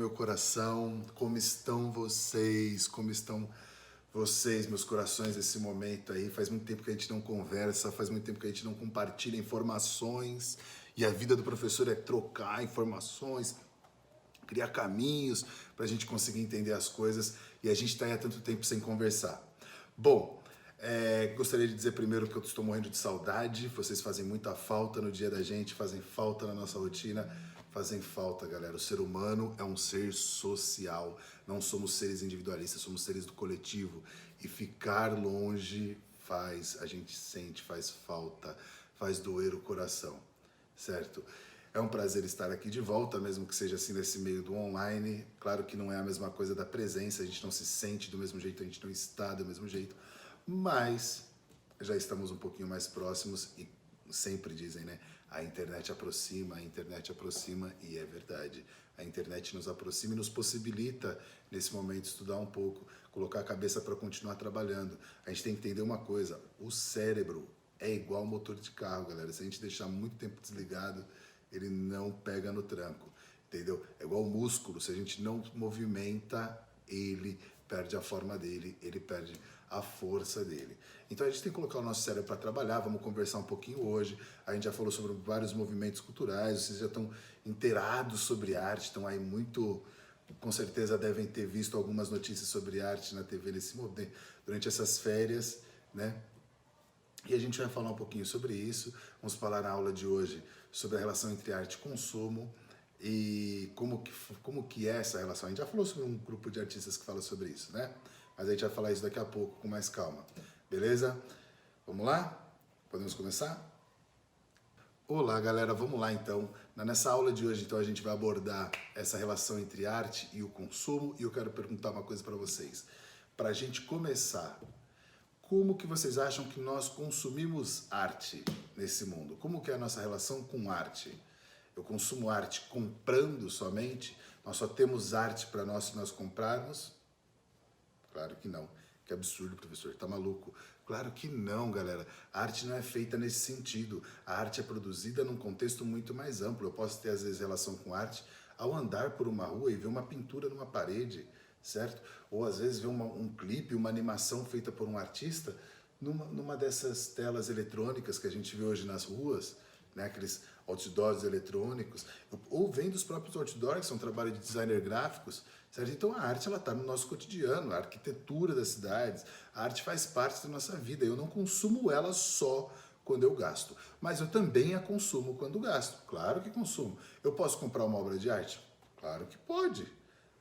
meu coração? Como estão vocês? Como estão vocês, meus corações, nesse momento aí? Faz muito tempo que a gente não conversa, faz muito tempo que a gente não compartilha informações. E a vida do professor é trocar informações, criar caminhos para a gente conseguir entender as coisas. E a gente está aí há tanto tempo sem conversar. Bom, gostaria de dizer primeiro que eu estou morrendo de saudade. Vocês fazem muita falta no dia da gente, fazem falta na nossa rotina. Fazem falta, galera. O ser humano é um ser social. Não somos seres individualistas, somos seres do coletivo. E ficar longe a gente sente, faz falta, faz doer o coração, certo? É um prazer estar aqui de volta, mesmo que seja assim nesse meio do online. Claro que não é a mesma coisa da presença, a gente não se sente do mesmo jeito, a gente não está do mesmo jeito, mas já estamos um pouquinho mais próximos e sempre dizem, né? A internet aproxima e é verdade. A internet nos aproxima e nos possibilita, nesse momento, estudar um pouco, colocar a cabeça para continuar trabalhando. A gente tem que entender uma coisa, o cérebro é igual motor de carro, galera. Se a gente deixar muito tempo desligado, ele não pega no tranco, entendeu? É igual o músculo, se a gente não movimenta, ele perde a forma dele, ele perde a força dele. Então a gente tem que colocar o nosso cérebro para trabalhar, vamos conversar um pouquinho hoje. A gente já falou sobre vários movimentos culturais, vocês já estão inteirados sobre arte, estão aí muito, com certeza devem ter visto algumas notícias sobre arte na TV durante essas férias, né? E a gente vai falar um pouquinho sobre isso, vamos falar na aula de hoje sobre a relação entre arte e consumo e como que é essa relação. A gente já falou sobre um grupo de artistas que fala sobre isso, né? Mas a gente vai falar isso daqui a pouco com mais calma, beleza? Vamos lá? Podemos começar? Olá, galera, vamos lá então. Nessa aula de hoje, então, a gente vai abordar essa relação entre arte e o consumo e eu quero perguntar uma coisa para vocês. Para a gente começar, como que vocês acham que nós consumimos arte nesse mundo? Como que é a nossa relação com arte? Eu consumo arte comprando somente? Nós só temos arte para nós se nós comprarmos? Claro que não. Que absurdo, professor. Tá maluco? Claro que não, galera. A arte não é feita nesse sentido. A arte é produzida num contexto muito mais amplo. Eu posso ter, às vezes, relação com arte ao andar por uma rua e ver uma pintura numa parede, certo? Ou às vezes ver um clipe, uma animação feita por um artista numa dessas telas eletrônicas que a gente vê hoje nas ruas, né? Aqueles outdoors eletrônicos, ou vem dos próprios outdoors, que são trabalho de designer gráficos, certo? Então a arte ela está no nosso cotidiano, a arquitetura das cidades, a arte faz parte da nossa vida. Eu não consumo ela só quando eu gasto, mas eu também a consumo quando gasto. Claro que consumo. Eu posso comprar uma obra de arte? Claro que pode.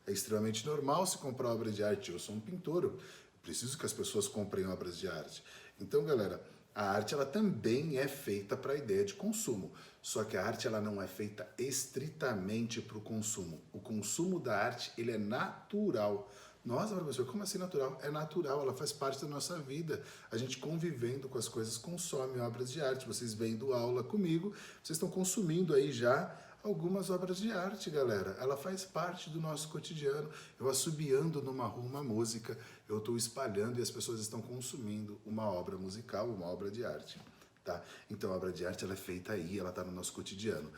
É extremamente normal se comprar obra de arte. Eu sou um pintor, eu preciso que as pessoas comprem obras de arte. Então, galera, a arte ela também é feita para a ideia de consumo. Só que a arte ela não é feita estritamente para o consumo. O consumo da arte ele é natural. Nossa, professor, como assim natural? É natural, ela faz parte da nossa vida. A gente convivendo com as coisas consome obras de arte. Vocês vendo aula comigo, vocês estão consumindo aí já algumas obras de arte, galera. Ela faz parte do nosso cotidiano. Eu assobiando numa rua uma música, eu estou espalhando e as pessoas estão consumindo uma obra musical, uma obra de arte, tá? Então a obra de arte ela é feita aí, ela está no nosso cotidiano.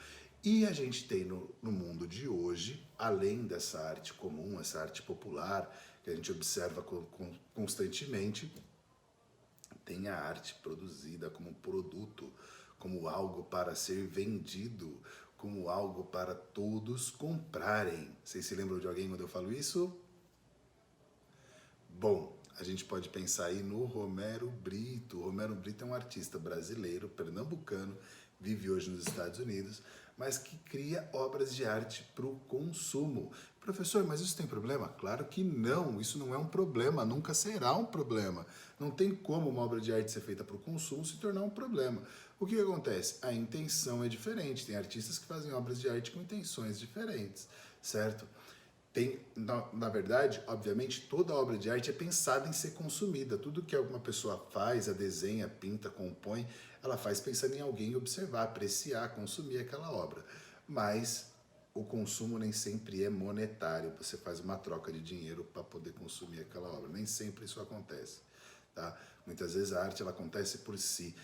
E a gente tem no mundo de hoje, além dessa arte comum, essa arte popular, que a gente observa constantemente, tem a arte produzida como produto, como algo para ser vendido, como algo para todos comprarem. Vocês se lembram de alguém quando eu falo isso? Bom, a gente pode pensar aí no Romero Brito. O Romero Brito é um artista brasileiro, pernambucano, vive hoje nos Estados Unidos, mas que cria obras de arte para o consumo. Professor, mas isso tem problema? Claro que não, isso não é um problema, nunca será um problema. Não tem como uma obra de arte ser feita para o consumo se tornar um problema. O que acontece? A intenção é diferente, tem artistas que fazem obras de arte com intenções diferentes, certo? Na verdade, obviamente, toda obra de arte é pensada em ser consumida. Tudo que alguma pessoa faz, a desenha, pinta, compõe, ela faz pensando em alguém observar, apreciar, consumir aquela obra. Mas o consumo nem sempre é monetário. Você faz uma troca de dinheiro para poder consumir aquela obra. Nem sempre isso acontece, tá? Muitas vezes a arte ela acontece por si.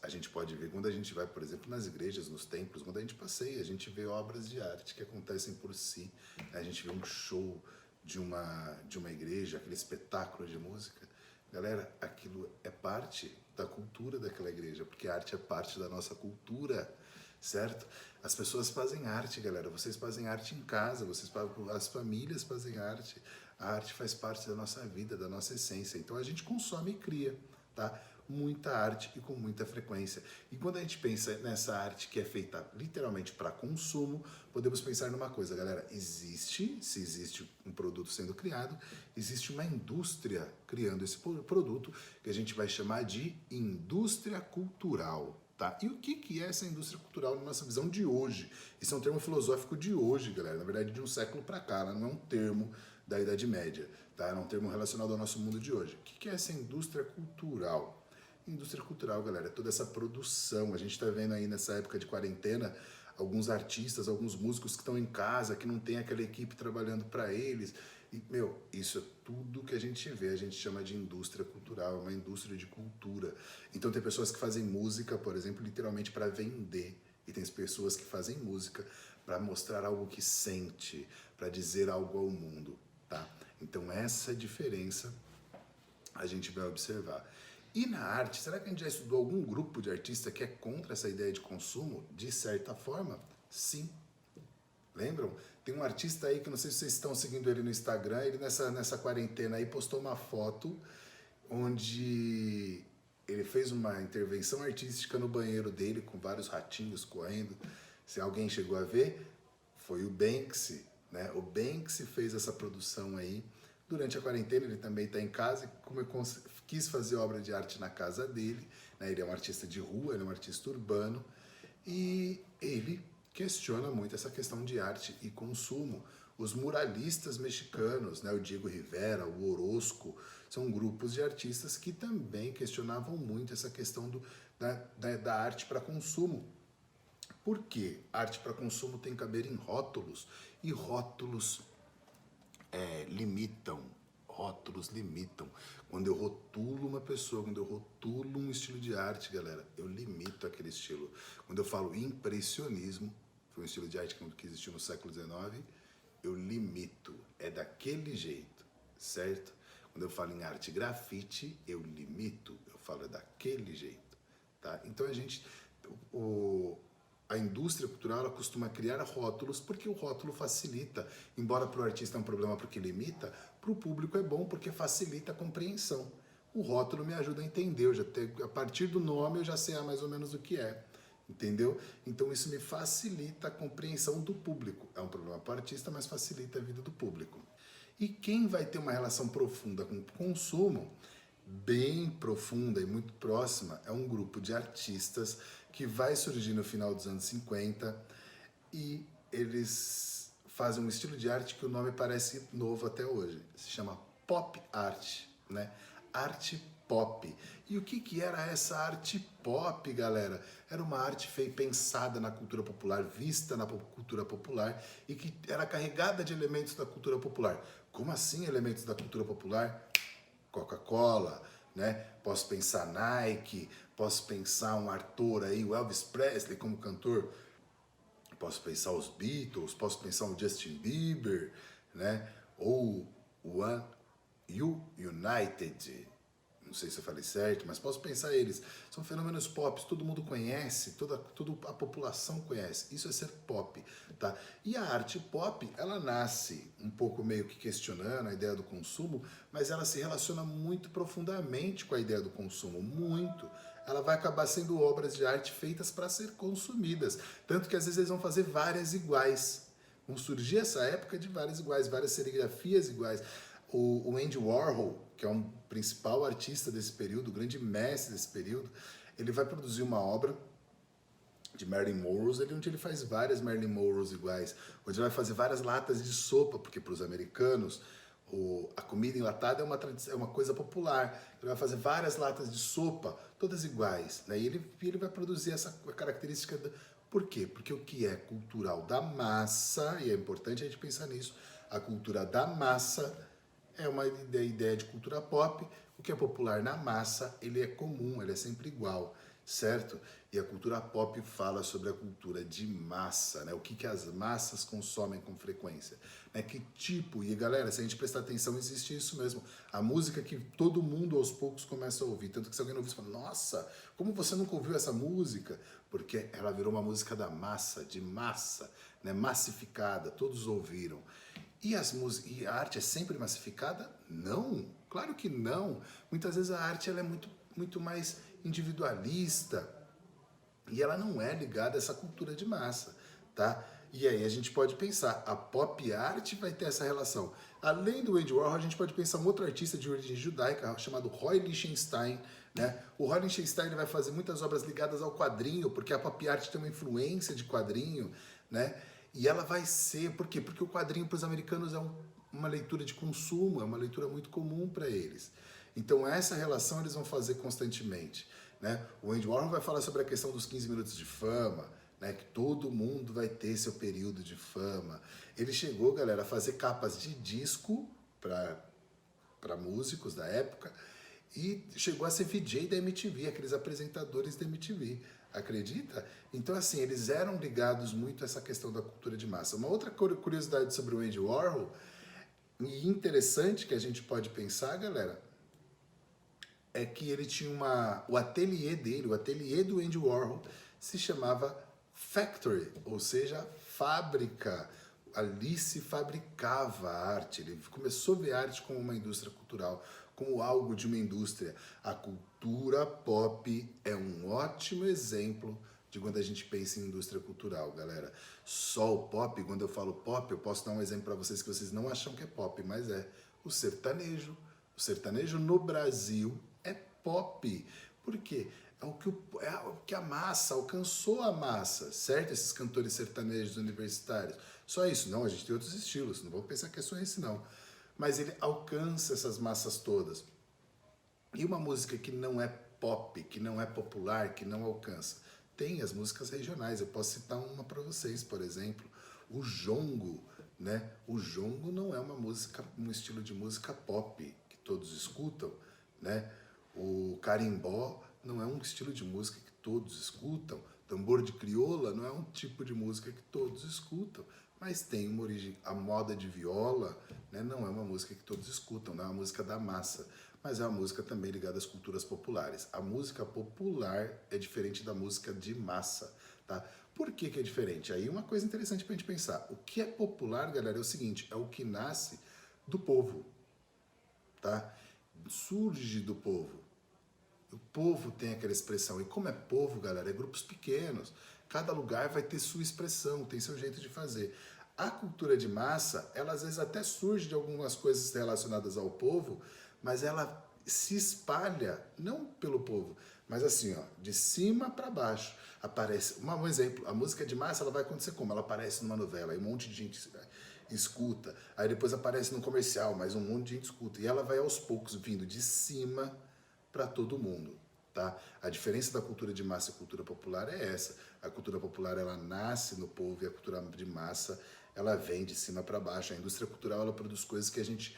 A gente pode ver quando a gente vai, por exemplo, nas igrejas, nos templos, quando a gente passeia, a gente vê obras de arte que acontecem por si. A gente vê um show de uma igreja, aquele espetáculo de música. Galera, aquilo é parte da cultura daquela igreja, porque a arte é parte da nossa cultura, certo? As pessoas fazem arte, galera. Vocês fazem arte em casa, as famílias fazem arte. A arte faz parte da nossa vida, da nossa essência. Então a gente consome e cria, tá? Muita arte e com muita frequência. E quando a gente pensa nessa arte que é feita literalmente para consumo, podemos pensar numa coisa, galera. Se existe um produto sendo criado, existe uma indústria criando esse produto que a gente vai chamar de indústria cultural. Tá? E o que é essa indústria cultural na nossa visão de hoje? Isso é um termo filosófico de hoje, galera. Na verdade, de um século para cá. Ela não é um termo da Idade Média. Tá? É um termo relacionado ao nosso mundo de hoje. O que é essa indústria cultural? Indústria cultural, galera, é toda essa produção. A gente está vendo aí nessa época de quarentena alguns artistas, alguns músicos que estão em casa, que não tem aquela equipe trabalhando para eles. E, isso é tudo que a gente vê, a gente chama de indústria cultural, uma indústria de cultura. Então tem pessoas que fazem música, por exemplo, literalmente para vender. E tem pessoas que fazem música para mostrar algo que sente, para dizer algo ao mundo, tá? Então essa diferença a gente vai observar. E na arte, será que a gente já estudou algum grupo de artista que é contra essa ideia de consumo? De certa forma, sim. Lembram? Tem um artista aí que não sei se vocês estão seguindo ele no Instagram, ele nessa quarentena aí postou uma foto onde ele fez uma intervenção artística no banheiro dele com vários ratinhos correndo. Se alguém chegou a ver, foi o Banksy, né? O Banksy fez essa produção aí. Durante a quarentena ele também está em casa e quis fazer obra de arte na casa dele, né? Ele é um artista de rua, ele é um artista urbano e ele questiona muito essa questão de arte e consumo. Os muralistas mexicanos, né? O Diego Rivera, o Orozco, são grupos de artistas que também questionavam muito essa questão da arte para consumo. Por quê? Arte para consumo tem que caber em rótulos e rótulos limitam. Rótulos limitam. Quando eu rotulo uma pessoa, quando eu rotulo um estilo de arte, galera, eu limito aquele estilo. Quando eu falo impressionismo, foi um estilo de arte que existiu no século XIX, eu limito. É daquele jeito, certo? Quando eu falo em arte grafite, eu limito. Eu falo daquele jeito, tá? Então a indústria cultural ela costuma criar rótulos porque o rótulo facilita. Embora para o artista é um problema porque limita, para o público é bom porque facilita a compreensão. O rótulo me ajuda a entender, a partir do nome eu já sei mais ou menos o que é. Entendeu? Então isso me facilita a compreensão do público. É um problema para o artista, mas facilita a vida do público. E quem vai ter uma relação profunda com o consumo, bem profunda e muito próxima, é um grupo de artistas que vai surgir no final dos anos 50 e eles fazem um estilo de arte que o nome parece novo até hoje. Se chama pop art, né? Arte pop. E o que era essa arte pop, galera? Era uma arte pensada na cultura popular, vista na cultura popular e que era carregada de elementos da cultura popular. Como assim elementos da cultura popular? Coca-Cola, né? Posso pensar Nike, posso pensar um ator aí, o Elvis Presley como cantor, posso pensar os Beatles, posso pensar o Justin Bieber, né? Ou o United, não sei se eu falei certo, mas posso pensar eles. São fenômenos pop, todo mundo conhece, toda a população conhece. Isso é ser pop, tá? E a arte pop, ela nasce um pouco meio que questionando a ideia do consumo, mas ela se relaciona muito profundamente com a ideia do consumo, muito. Ela vai acabar sendo obras de arte feitas para ser consumidas. Tanto que às vezes eles vão fazer várias iguais. Vão surgir essa época de várias iguais, várias serigrafias iguais. O Andy Warhol, que é um principal artista desse período, o grande mestre desse período, ele vai produzir uma obra de Marilyn Monroe, onde ele faz várias Marilyn Monroes iguais, onde ele vai fazer várias latas de sopa, porque para os americanos a comida enlatada é uma coisa popular. Ele vai fazer várias latas de sopa, todas iguais, né? E ele vai produzir essa característica. Por quê? Porque o que é cultural da massa, e é importante a gente pensar nisso, a cultura da massa é uma ideia de cultura pop. O que é popular na massa, ele é comum, ele é sempre igual, certo? E a cultura pop fala sobre a cultura de massa, né? O que as massas consomem com frequência, né? Que tipo, e galera, se a gente prestar atenção, existe isso mesmo. A música que todo mundo aos poucos começa a ouvir, tanto que se alguém não ouvir, você fala, nossa, como você nunca ouviu essa música? Porque ela virou uma música da massa, de massa, né? Massificada, todos ouviram. E a arte é sempre massificada? Não, claro que não. Muitas vezes a arte ela é muito mais individualista e ela não é ligada a essa cultura de massa, tá? E aí a gente pode pensar, a pop art vai ter essa relação. Além do Andy Warhol, a gente pode pensar um outro artista de origem judaica chamado Roy Lichtenstein, né? O Roy Lichtenstein ele vai fazer muitas obras ligadas ao quadrinho, porque a pop art tem uma influência de quadrinho, né? E ela vai ser, por quê? Porque o quadrinho para os americanos é uma leitura de consumo, é uma leitura muito comum para eles. Então essa relação eles vão fazer constantemente, né? O Andy Warhol vai falar sobre a questão dos 15 minutos de fama, né? Que todo mundo vai ter seu período de fama. Ele chegou, galera, a fazer capas de disco para músicos da época e chegou a ser VJ da MTV, aqueles apresentadores da MTV. Acredita? Então, assim, eles eram ligados muito a essa questão da cultura de massa. Uma outra curiosidade sobre o Andy Warhol, e interessante que a gente pode pensar, galera, é que ele tinha o ateliê dele, o ateliê do Andy Warhol, se chamava Factory, ou seja, fábrica. Ali se fabricava a arte, ele começou a ver a arte como uma indústria cultural, como algo de uma indústria. A cultura pop é um ótimo exemplo de quando a gente pensa em indústria cultural, galera. Só o pop, quando eu falo pop, eu posso dar um exemplo para vocês que vocês não acham que é pop, mas é o sertanejo. O sertanejo no Brasil é pop. Por quê? É o que a massa, alcançou a massa, certo? Esses cantores sertanejos universitários. Só isso? Não, a gente tem outros estilos, não vou pensar que é só esse não. Mas ele alcança essas massas todas. E uma música que não é pop, que não é popular, que não alcança? Tem as músicas regionais, eu posso citar uma para vocês, por exemplo, o jongo, né? O jongo não é uma música, um estilo de música pop que todos escutam, né? O carimbó não é um estilo de música que todos escutam. Tambor de crioula não é um tipo de música que todos escutam, mas tem uma origem. A moda de viola, né, não é uma música que todos escutam, não é uma música da massa, mas é uma música também ligada às culturas populares. A música popular é diferente da música de massa, tá? Por que é diferente? Aí uma coisa interessante pra gente pensar. O que é popular, galera, é o seguinte, é o que nasce do povo, tá? Surge do povo. O povo tem aquela expressão. E como é povo, galera, é grupos pequenos. Cada lugar vai ter sua expressão, tem seu jeito de fazer. A cultura de massa, ela às vezes até surge de algumas coisas relacionadas ao povo, mas ela se espalha, não pelo povo, mas assim, ó, de cima para baixo. Aparece, um exemplo, a música de massa, ela vai acontecer como? Ela aparece numa novela, aí um monte de gente escuta, aí depois aparece num comercial, mas um monte de gente escuta, e ela vai aos poucos vindo de cima para todo mundo, tá? A diferença da cultura de massa e cultura popular é essa. A cultura popular, ela nasce no povo e a cultura de massa, ela vem de cima para baixo. A indústria cultural, ela produz coisas que a gente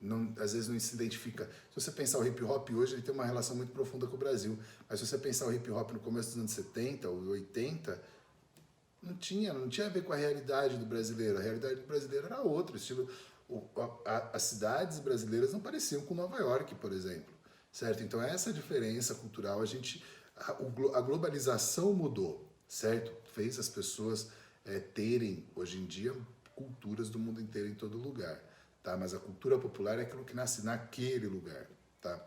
não, às vezes não se identifica. Se você pensar o hip hop hoje, ele tem uma relação muito profunda com o Brasil, mas se você pensar o hip hop no começo dos anos 70 ou 80, não tinha a ver com a realidade do brasileiro. A realidade do brasileiro era outra. O estilo, as cidades brasileiras não pareciam com Nova York, por exemplo. Certo? Então essa diferença cultural, a globalização mudou, certo? Fez as pessoas terem, hoje em dia, culturas do mundo inteiro em todo lugar, tá? Mas a cultura popular é aquilo que nasce naquele lugar, tá?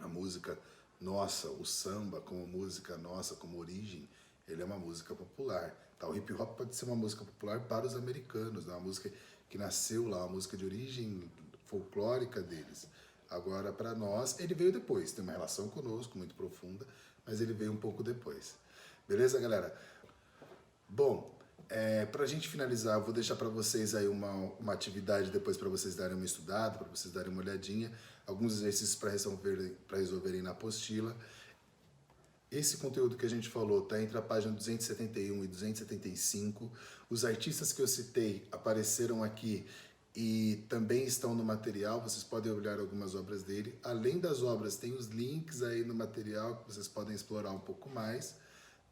A música nossa, o samba como música nossa, como origem, ele é uma música popular, tá? O hip hop pode ser uma música popular para os americanos, né? Uma música que nasceu lá, uma música de origem folclórica deles. Agora, para nós, ele veio depois, tem uma relação conosco muito profunda, mas ele veio um pouco depois. Beleza, galera? Bom, para a gente finalizar, eu vou deixar para vocês aí uma atividade depois para vocês darem uma estudada, para vocês darem uma olhadinha, alguns exercícios para resolverem na apostila. Esse conteúdo que a gente falou está entre a página 271 e 275. Os artistas que eu citei apareceram aqui e também estão no material, vocês podem olhar algumas obras dele. Além das obras, tem os links aí no material que vocês podem explorar um pouco mais,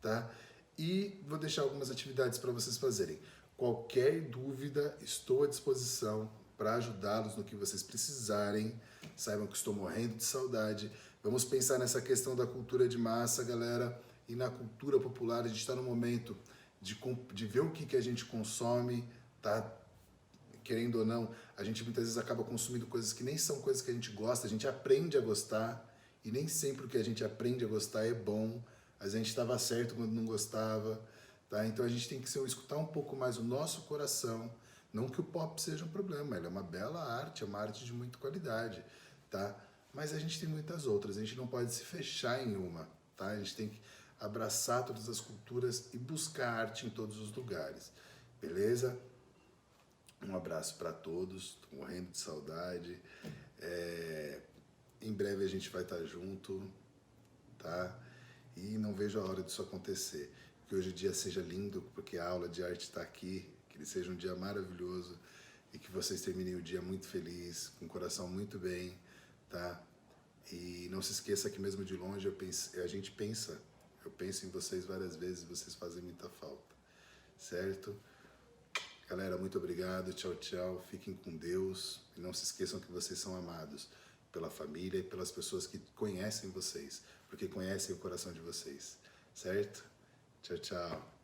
tá? E vou deixar algumas atividades para vocês fazerem. Qualquer dúvida, estou à disposição para ajudá-los no que vocês precisarem. Saibam que estou morrendo de saudade. Vamos pensar nessa questão da cultura de massa, galera, e na cultura popular. A gente está no momento de ver o que a gente consome, tá? Querendo ou não, a gente muitas vezes acaba consumindo coisas que nem são coisas que a gente gosta, a gente aprende a gostar, e nem sempre o que a gente aprende a gostar é bom. A gente estava certo quando não gostava, tá? Então a gente tem que escutar um pouco mais o nosso coração. Não que o pop seja um problema, ele é uma bela arte, é uma arte de muita qualidade, tá? Mas a gente tem muitas outras, a gente não pode se fechar em uma, tá? A gente tem que abraçar todas as culturas e buscar arte em todos os lugares, beleza? Um abraço para todos, tô morrendo de saudade. Em breve a gente vai estar junto, tá? E não vejo a hora disso acontecer. Que hoje o dia seja lindo, porque a aula de arte está aqui, que ele seja um dia maravilhoso e que vocês terminem o dia muito feliz, com o coração muito bem, tá? E não se esqueça que mesmo de longe eu penso em vocês várias vezes, vocês fazem muita falta, certo? Galera, muito obrigado, tchau, tchau, fiquem com Deus e não se esqueçam que vocês são amados pela família e pelas pessoas que conhecem vocês, porque conhecem o coração de vocês, certo? Tchau, tchau.